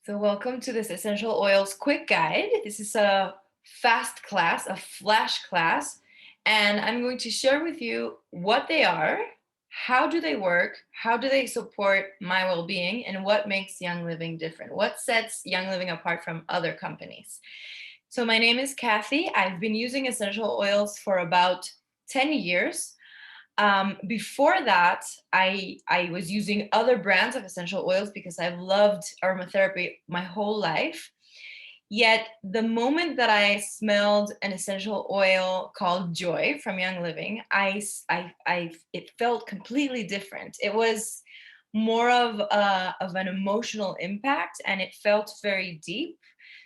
So welcome to this essential oils quick guide. This is a fast class, a flash class, and I'm going to share with you what they are, how do they work, how do they support my well-being, and what makes Young Living different. What sets Young Living apart from other companies. So my name is Kathy. I've been using essential oils for about 10 years. Before that, I was using other brands of essential oils because I've loved aromatherapy my whole life. Yet the moment that I smelled an essential oil called Joy from Young Living, it felt completely different. It was more of an emotional impact, and it felt very deep.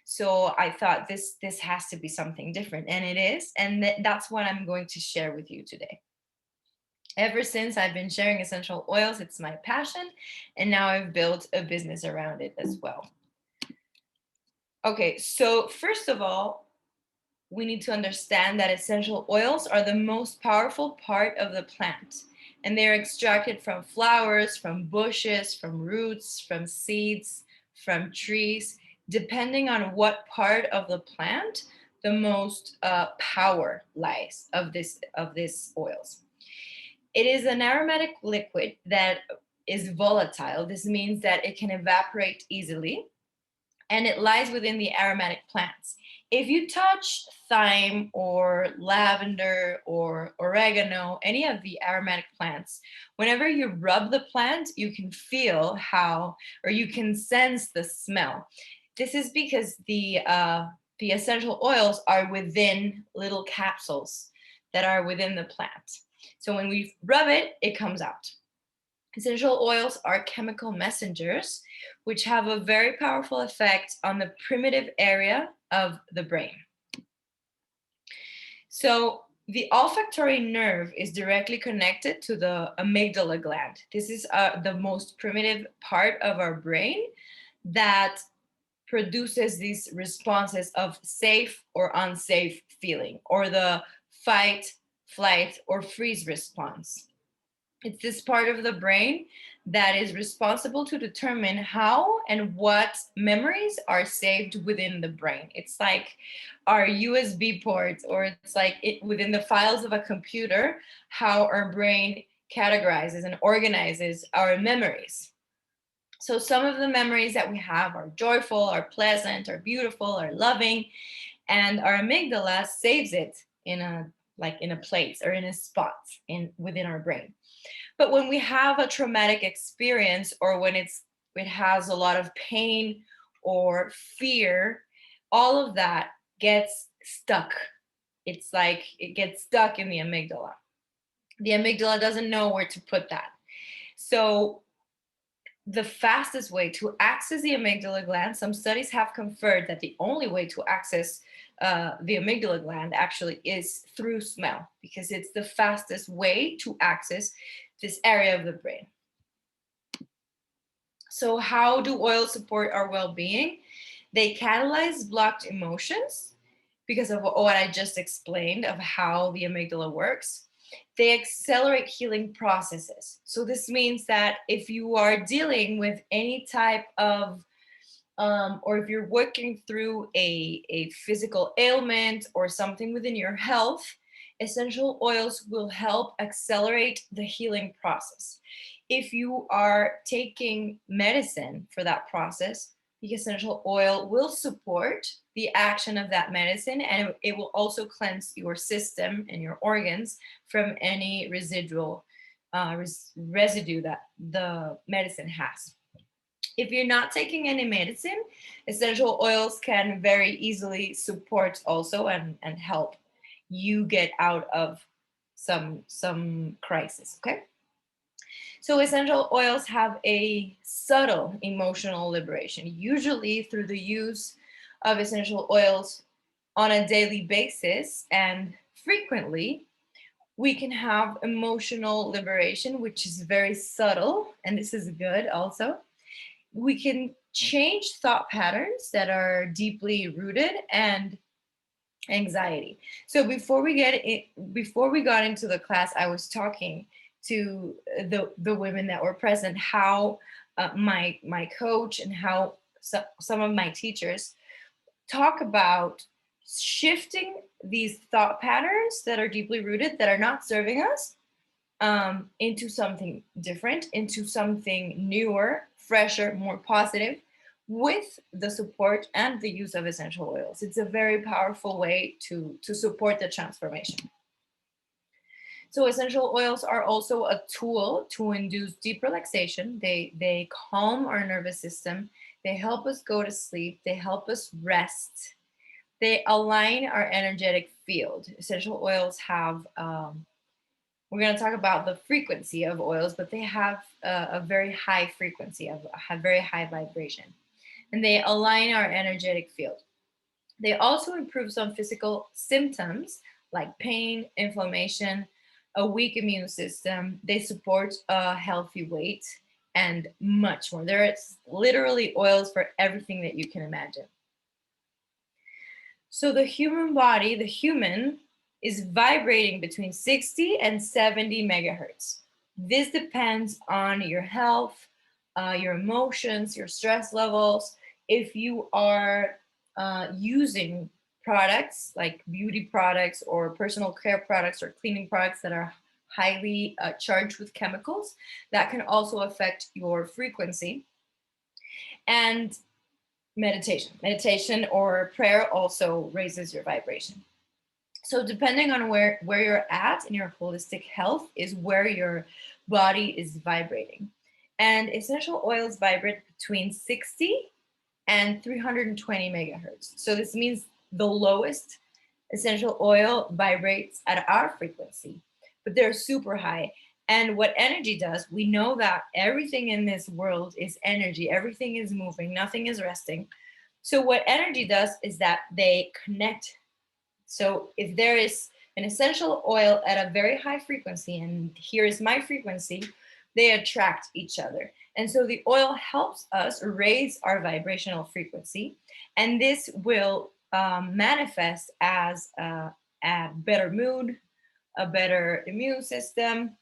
So I thought this has to be something different, and it is, and that's what I'm going to share with you today. Ever since I've been sharing essential oils, it's my passion, and now I've built a business around it as well. Okay, so first of all, we need to understand that essential oils are the most powerful part of the plant, and they're extracted from flowers, from bushes, from roots, from seeds, from trees. Depending on what part of the plant, the most power lies of this oils. It is an aromatic liquid that is volatile. This means that it can evaporate easily, and it lies within the aromatic plants. If you touch thyme or lavender or oregano, any of the aromatic plants, whenever you rub the plant, you can feel how, or you can sense the smell. This is because the essential oils are within little capsules that are within the plant. So when we rub it, it comes out. Essential oils are chemical messengers, which have a very powerful effect on the primitive area of the brain. So the olfactory nerve is directly connected to the amygdala gland. This is the most primitive part of our brain that produces these responses of safe or unsafe feeling, or the fight, flight, or freeze response. It's this part of the brain that is responsible to determine how and what memories are saved within the brain. It's like our USB ports, or it's like within the files of a computer, how our brain categorizes and organizes our memories. So some of the memories that we have are joyful, are pleasant, are beautiful, are loving, and our amygdala saves it in a place or in a spot within our brain. But when we have a traumatic experience, or when it has a lot of pain or fear, all of that gets stuck. It's like it gets stuck in the amygdala. The amygdala doesn't know where to put that. So the fastest way to access the amygdala gland, some studies have confirmed that the only way to access the amygdala gland actually is through smell, because it's the fastest way to access this area of the brain. So how do oils support our well-being? They catalyze blocked emotions because of what I just explained of how the amygdala works. They accelerate healing processes. So this means that if you are dealing with any type of or if you're working through a physical ailment or something within your health, essential oils will help accelerate the healing process. If you are taking medicine for that process, the essential oil will support the action of that medicine, and it will also cleanse your system and your organs from any residual residue that the medicine has. If you're not taking any medicine, essential oils can very easily support also and help you get out of some crisis. Okay. So essential oils have a subtle emotional liberation, usually through the use of essential oils on a daily basis, and frequently we can have emotional liberation, which is very subtle, and this is good also. We can change thought patterns that are deeply rooted and anxiety. So before we got into the class, I was talking to the women that were present, how my coach and how some of my teachers talk about shifting these thought patterns that are deeply rooted, that are not serving us, into something different, into something newer, fresher, more positive, with the support and the use of essential oils. It's a very powerful way to support the transformation. So essential oils are also a tool to induce deep relaxation. They calm our nervous system. They help us go to sleep. They help us rest. They align our energetic field. Essential oils have we're going to talk about the frequency of oils, but they have a very high frequency, have very high vibration, and they align our energetic field. They also improve some physical symptoms like pain, inflammation, a weak immune system. They support a healthy weight and much more. There is literally oils for everything that you can imagine. So the human body, the human, is vibrating between 60 and 70 megahertz. This depends on your health, your emotions, your stress levels. If you are using products like beauty products or personal care products or cleaning products that are highly charged with chemicals, that can also affect your frequency. And meditation or prayer also raises your vibration. So depending on where you're at in your holistic health is where your body is vibrating. And essential oils vibrate between 60 and 320 megahertz. So this means the lowest essential oil vibrates at our frequency, but they're super high. And what energy does, we know that everything in this world is energy, everything is moving, nothing is resting. So what energy does is that they connect. So if there is an essential oil at a very high frequency, and here is my frequency, they attract each other. And so the oil helps us raise our vibrational frequency, and this will manifest as a better mood, a better immune system,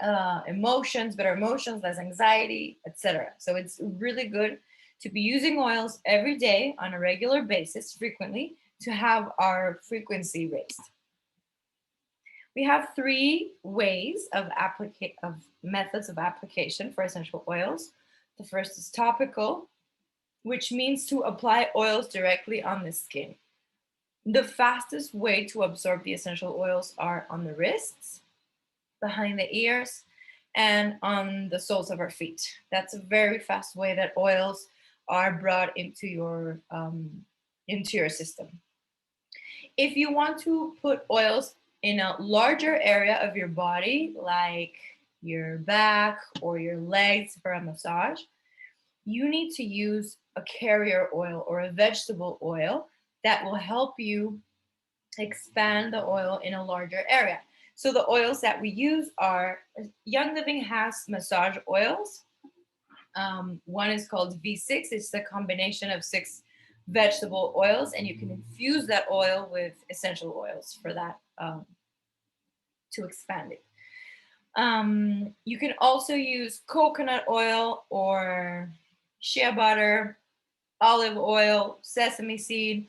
better emotions, less anxiety, etc. So it's really good to be using oils every day on a regular basis, frequently, to have our frequency raised. We have three ways of methods of application for essential oils. The first is topical, which means to apply oils directly on the skin. The fastest way to absorb the essential oils are on the wrists, behind the ears, and on the soles of our feet. That's a very fast way that oils are brought into your system. If you want to put oils in a larger area of your body, like your back or your legs for a massage, you need to use a carrier oil or a vegetable oil that will help you expand the oil in a larger area. So the oils that we use are, Young Living has massage oils. One is called V6. It's the combination of 6 vegetable oils, and you can infuse that oil with essential oils for that, to expand it. You can also use coconut oil or shea butter, olive oil, sesame seed,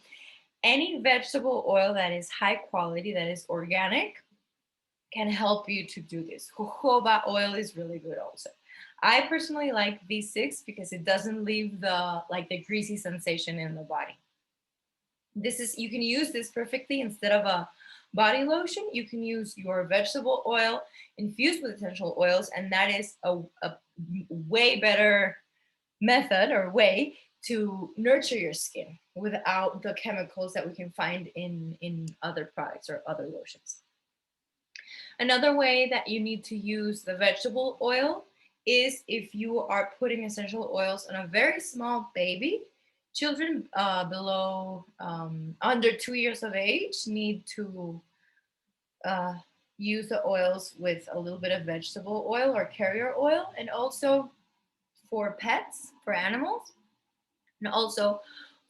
any vegetable oil that is high quality, that is organic, can help you to do this. Jojoba oil is really good also. I personally like V6 because it doesn't leave the greasy sensation in the body. You can use this perfectly instead of a body lotion. You can use your vegetable oil infused with essential oils, and that is a way better method or way to nurture your skin without the chemicals that we can find in other products or other lotions. Another way that you need to use the vegetable oil is if you are putting essential oils on a very small baby. Children below under 2 years of age need to use the oils with a little bit of vegetable oil or carrier oil, and also for pets, for animals, and also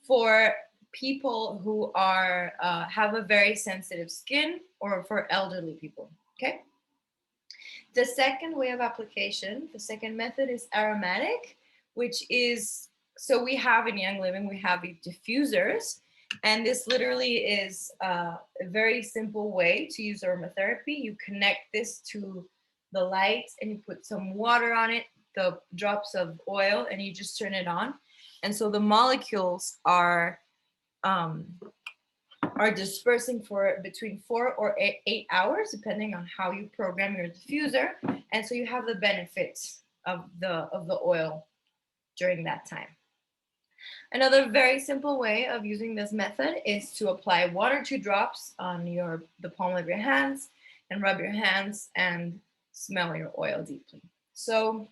for people who are have a very sensitive skin, or for elderly people. Okay. The second way of application, the second method, is aromatic, which is So we have in Young Living, we have the diffusers, and this literally is a very simple way to use aromatherapy. You connect this to the light and you put some water on it, the drops of oil, and you just turn it on. And so the molecules um, are dispersing for between 4 or 8 hours, depending on how you program your diffuser. And so you have the benefits of the oil during that time. Another very simple way of using this method is to apply 1 or 2 drops on the palm of your hands and rub your hands and smell your oil deeply. So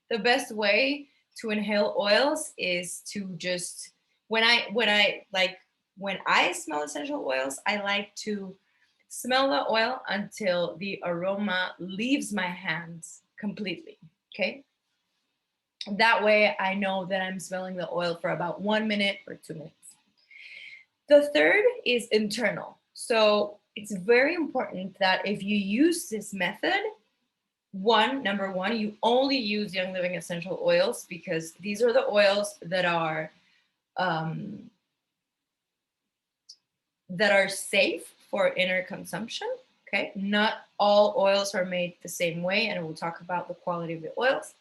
the best way to inhale oils is to just when I smell essential oils, I like to smell the oil until the aroma leaves my hands completely. Okay. That way I know that I'm smelling the oil for about 1 minute or 2 minutes. The third is internal. So it's very important that if you use this method, number one, you only use Young Living essential oils because these are the oils um, that are safe for inner consumption. Okay, not all oils are made the same way, and we'll talk about the quality of the oils.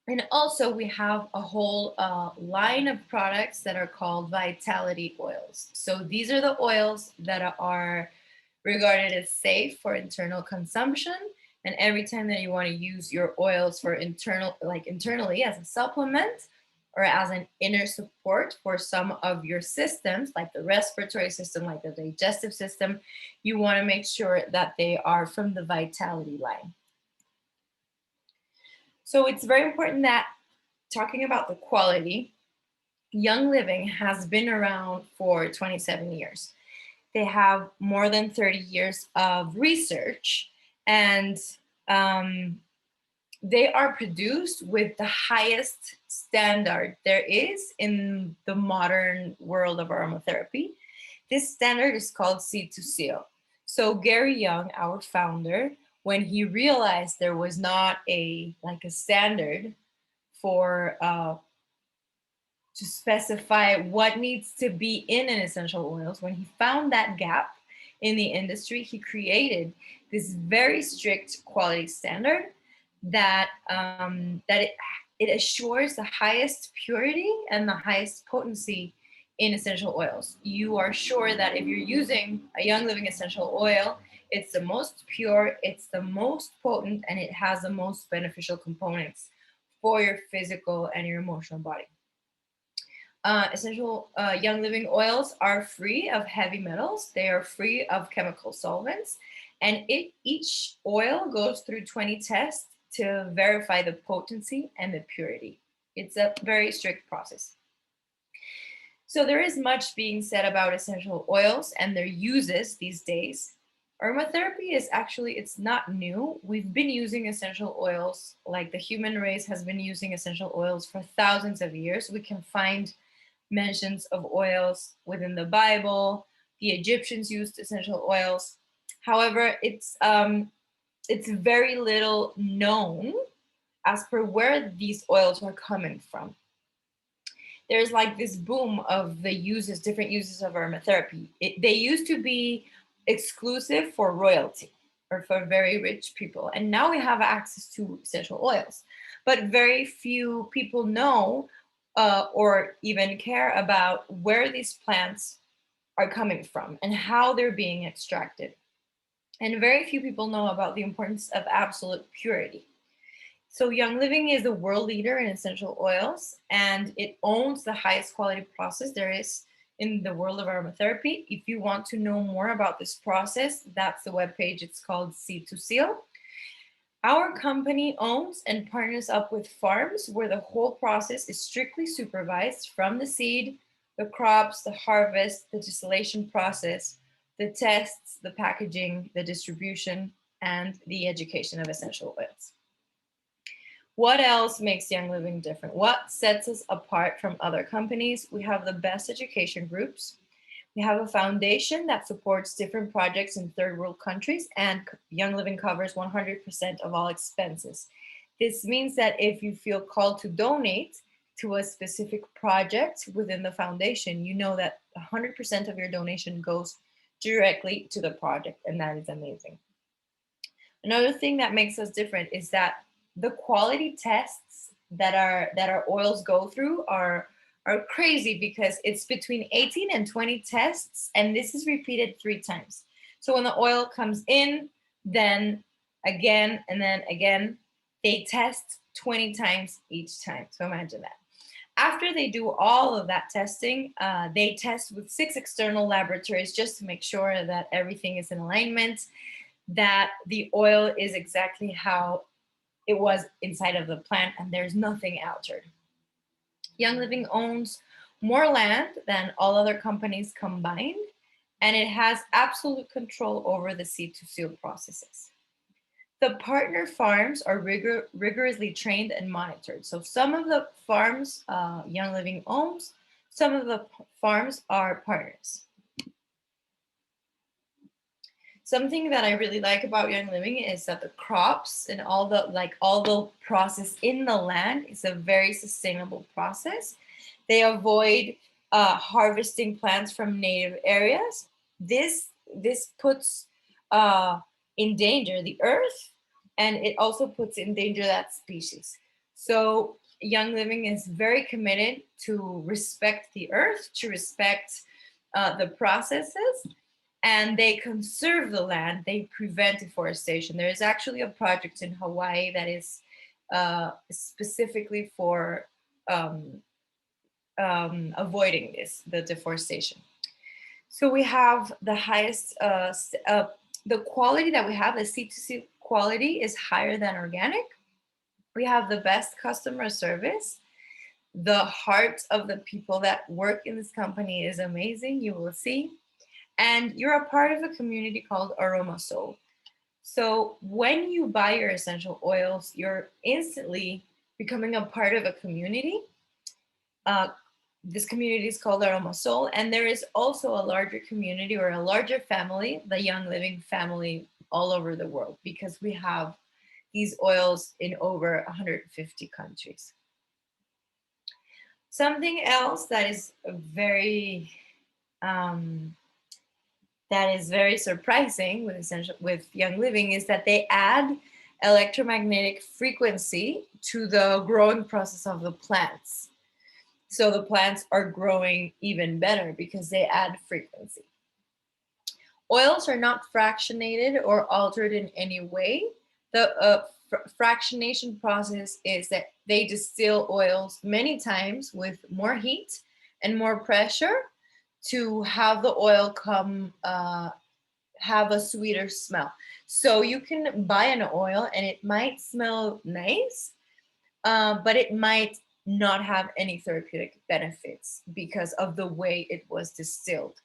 And also we have a whole line of products that are called vitality oils. So these are the oils that are regarded as safe for internal consumption. And every time that you want to use your oils for internally as a supplement or as an inner support for some of your systems, like the respiratory system, like the digestive system, you want to make sure that they are from the vitality line. So it's very important that, talking about the quality, Young Living has been around for 27 years. They have more than 30 years of research, and they are produced with the highest standard there is in the modern world of aromatherapy. This standard is called Seed to Seal. So Gary Young, our founder, when he realized there was not a standard for to specify what needs to be in an essential oils, when he found that gap in the industry, he created this very strict quality standard that it assures the highest purity and the highest potency in essential oils. You are sure that if you're using a Young Living essential oil, it's the most pure, it's the most potent, and it has the most beneficial components for your physical and your emotional body. Essential Young Living oils are free of heavy metals. They are free of chemical solvents. And each oil goes through 20 tests to verify the potency and the purity. It's a very strict process. So there is much being said about essential oils and their uses these days. Aromatherapy is actually, it's not new. We've been using essential oils, like the human race has been using essential oils for thousands of years. We can find mentions of oils within the Bible. The Egyptians used essential oils. However, it's very little known as per where these oils are coming from. There's like this boom of the uses, different uses of aromatherapy. They used to be exclusive for royalty or for very rich people, and now we have access to essential oils, but very few people know or even care about where these plants are coming from and how they're being extracted. And very few people know about the importance of absolute purity. So Young Living is a world leader in essential oils, and it owns the highest quality process there is in the world of aromatherapy. If you want to know more about this process, that's the webpage. It's called Seed to Seal. Our company owns and partners up with farms where the whole process is strictly supervised, from the seed, the crops, the harvest, the distillation process, the tests, the packaging, the distribution, and the education of essential oils. What else makes Young Living different? What sets us apart from other companies? We have the best education groups. We have a foundation that supports different projects in third world countries, and Young Living covers 100% of all expenses. This means that if you feel called to donate to a specific project within the foundation, you know that 100% of your donation goes directly to the project, and that is amazing. Another thing that makes us different is that the quality tests that our oils go through are crazy, because it's between 18 and 20 tests, and this is repeated 3 times. So when the oil comes in, then again, and then again, they test 20 times each time. So imagine that. After they do all of that testing, they test with 6 external laboratories just to make sure that everything is in alignment, that the oil is exactly how it was inside of the plant and there's nothing altered. Young Living owns more land than all other companies combined, and it has absolute control over the seed to seal processes. The partner farms are rigorously trained and monitored. So some of the farms Young Living owns, some of the farms are partners. Something that I really like about Young Living is that the crops and all the process in the land is a very sustainable process. They avoid harvesting plants from native areas. This puts in danger the earth, and it also puts in danger that species. So Young Living is very committed to respect the earth, to respect the processes, and they conserve the land. They prevent deforestation. There is actually a project in Hawaii that is specifically for avoiding the deforestation. So we have the highest, the quality that we have, the C2C quality is higher than organic. We have the best customer service. The heart of the people that work in this company is amazing, you will see. And you're a part of a community called Aromasoul. So when you buy your essential oils, you're instantly becoming a part of a community. This community is called Aromasoul, and there is also a larger community or a larger family, the Young Living family, all over the world, because we have these oils in over 150 countries. Something else that is very surprising with Young Living is that they add electromagnetic frequency to the growing process of the plants. So the plants are growing even better because they add frequency. Oils are not fractionated or altered in any way. The fractionation process is that they distill oils many times with more heat and more pressure to have the oil have a sweeter smell. So you can buy an oil and it might smell nice, but it might not have any therapeutic benefits because of the way it was distilled.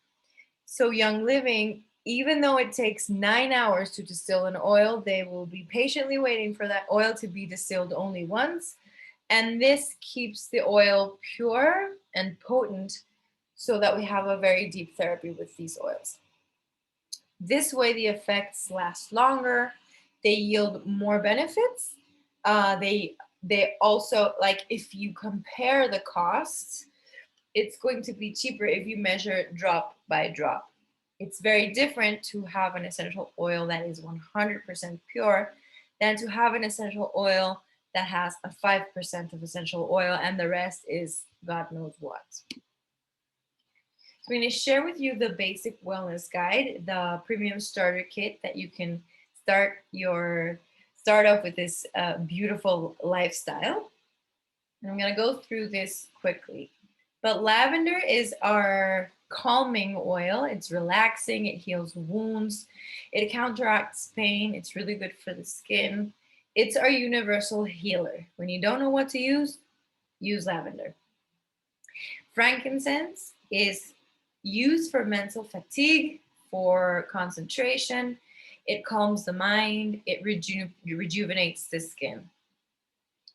So Young Living, even though it takes 9 hours to distill an oil, they will be patiently waiting for that oil to be distilled only once. And this keeps the oil pure and potent so that we have a very deep therapy with these oils. This way, the effects last longer. They yield more benefits. They also, like, if you compare the costs, it's going to be cheaper if you measure drop by drop. It's very different to have an essential oil that is 100% pure than to have an essential oil that has a 5% of essential oil and the rest is God knows what. So I'm going to share with you the basic wellness guide, the premium starter kit that you can start off with this beautiful lifestyle. And I'm going to go through this quickly. But lavender is our calming oil. It's relaxing, it heals wounds, it counteracts pain, it's really good for the skin. It's our universal healer. When you don't know what to use lavender. Frankincense is used for mental fatigue, for concentration. It calms the mind, it rejuvenates the skin.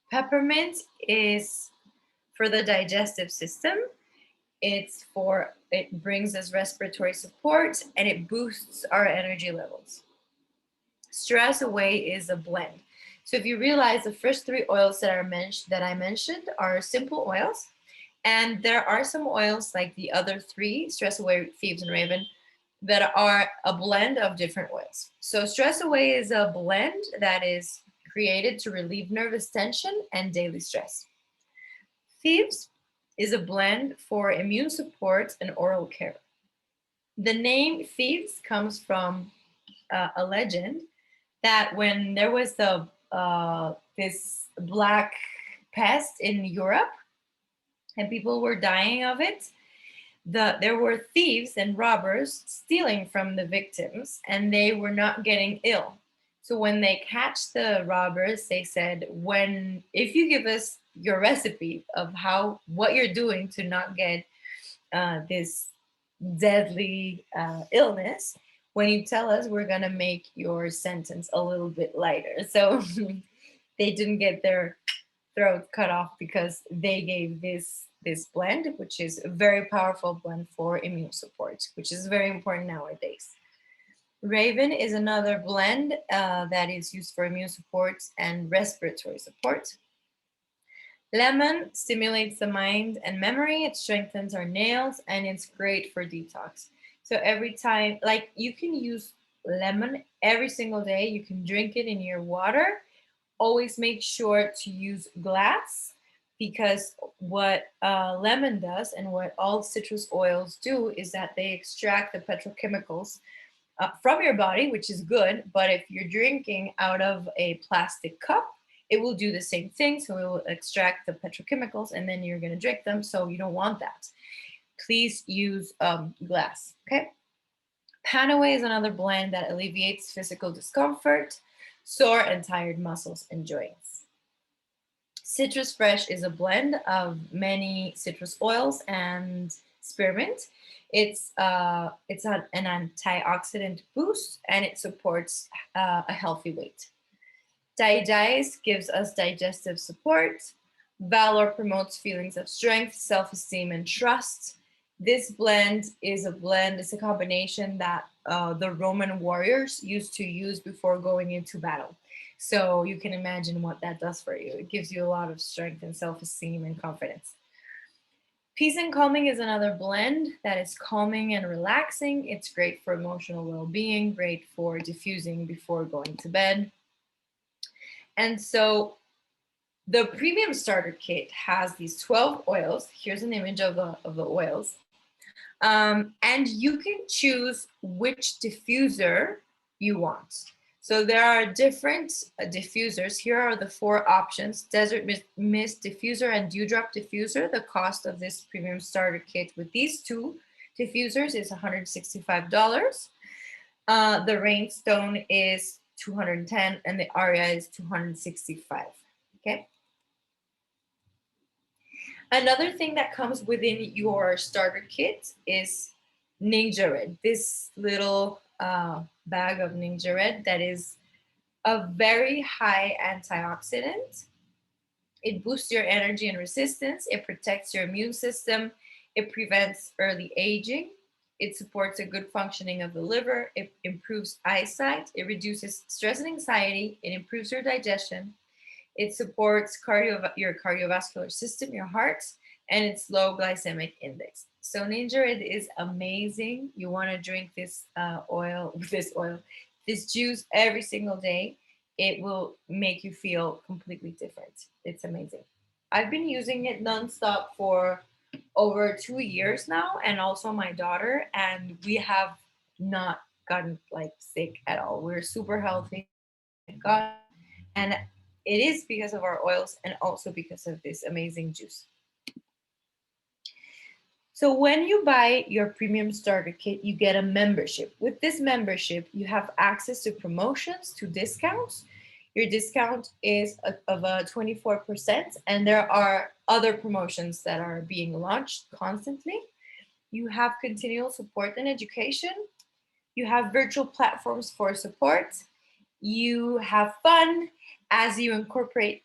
Peppermint is for the digestive system. It brings us respiratory support and it boosts our energy levels. Stress Away is a blend. So if you realize the first three oils that I mentioned are simple oils, and there are some oils like the other three, Stress Away, Thieves, and Raven, that are a blend of different oils. So Stress Away is a blend that is created to relieve nervous tension and daily stress. Thieves is a blend for immune support and oral care. The name Thieves comes from a legend that when there was this black pest in Europe and people were dying of it, there were thieves and robbers stealing from the victims, and they were not getting ill. So when they catch the robbers, they said, "When if you give us your recipe of what you're doing to not get this deadly illness, when you tell us, we're gonna make your sentence a little bit lighter." So they didn't get their throat cut off because they gave this blend, which is a very powerful blend for immune support, which is very important nowadays. Raven is another blend that is used for immune support and respiratory support. Lemon stimulates the mind and memory. It strengthens our nails, and it's great for detox. So every time, like, you can use lemon every single day. You can drink it in your water. Always make sure to use glass, because what lemon does and what all citrus oils do is that they extract the petrochemicals from your body, which is good. But if you're drinking out of a plastic cup, it will do the same thing. So it will extract the petrochemicals and then you're going to drink them. So you don't want that. Please use glass. Okay. Panaway is another blend that alleviates physical discomfort, sore and tired muscles and joints. Citrus Fresh is a blend of many citrus oils and spearmint. It's an antioxidant boost, and it supports a healthy weight. Dice gives us digestive support. Valor promotes feelings of strength, self-esteem, and trust. This blend is it's a combination that the Roman warriors used to use before going into battle. So you can imagine what that does for you. It gives you a lot of strength and self-esteem and confidence. Peace and Calming is another blend that is calming and relaxing. It's great for emotional well-being, great for diffusing before going to bed. And so the premium starter kit has these 12 oils. Here's an image of the oils. And you can choose which diffuser you want. So there are different diffusers. Here are the 4 options: Desert Mist Diffuser and Dewdrop Diffuser. The cost of this premium starter kit with these 2 diffusers is $165. The Rainstone is $210, and the Aria is $265. Okay. Another thing that comes within your starter kit is Ninja Red, this little bag of Ninja Red that is a very high antioxidant. It boosts your energy and resistance. It protects your immune system. It prevents early aging. It supports a good functioning of the liver. It improves eyesight. It reduces stress and anxiety. It improves your digestion. It supports your cardiovascular system, your heart, and its low glycemic index. So Ninja Red is amazing. You want to drink this this juice every single day. It will make you feel completely different. It's amazing. I've been using it nonstop for over 2 years now, and also my daughter, and we have not gotten like sick at all. We're super healthy, thank God. And it is because of our oils and also because of this amazing juice. So when you buy your premium starter kit, you get a membership. With this membership, you have access to promotions, to discounts. Your discount is of 24%, and there are other promotions that are being launched constantly. You have continual support and education. You have virtual platforms for support. You have fun as you incorporate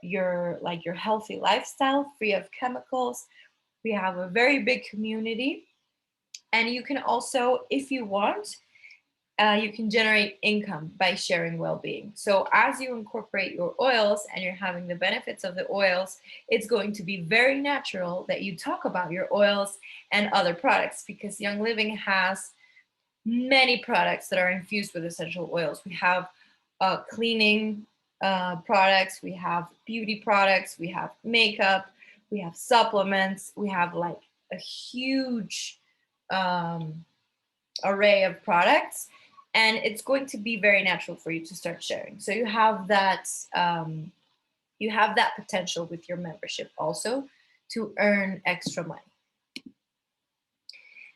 your healthy lifestyle free of chemicals. We have a very big community, and you can also, if you want, you can generate income by sharing well-being. So as you incorporate your oils and you're having the benefits of the oils, it's going to be very natural that you talk about your oils and other products, because Young Living has many products that are infused with essential oils. We have cleaning products, we have beauty products, we have makeup, we have supplements, we have like a huge um, array of products, and it's going to be very natural for you to start sharing. So you have that potential with your membership also to earn extra money.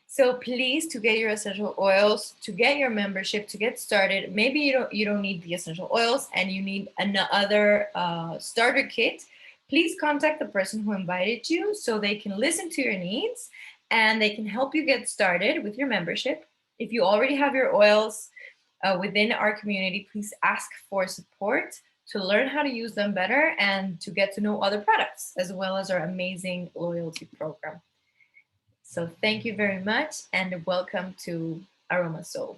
So please, to get your essential oils, to get your membership, to get started, maybe you don't need the essential oils and you need another starter kit. Please contact the person who invited you so they can listen to your needs and they can help you get started with your membership. If you already have your oils within our community, please ask for support to learn how to use them better and to get to know other products, as well as our amazing loyalty program. So thank you very much and welcome to Aroma Soul.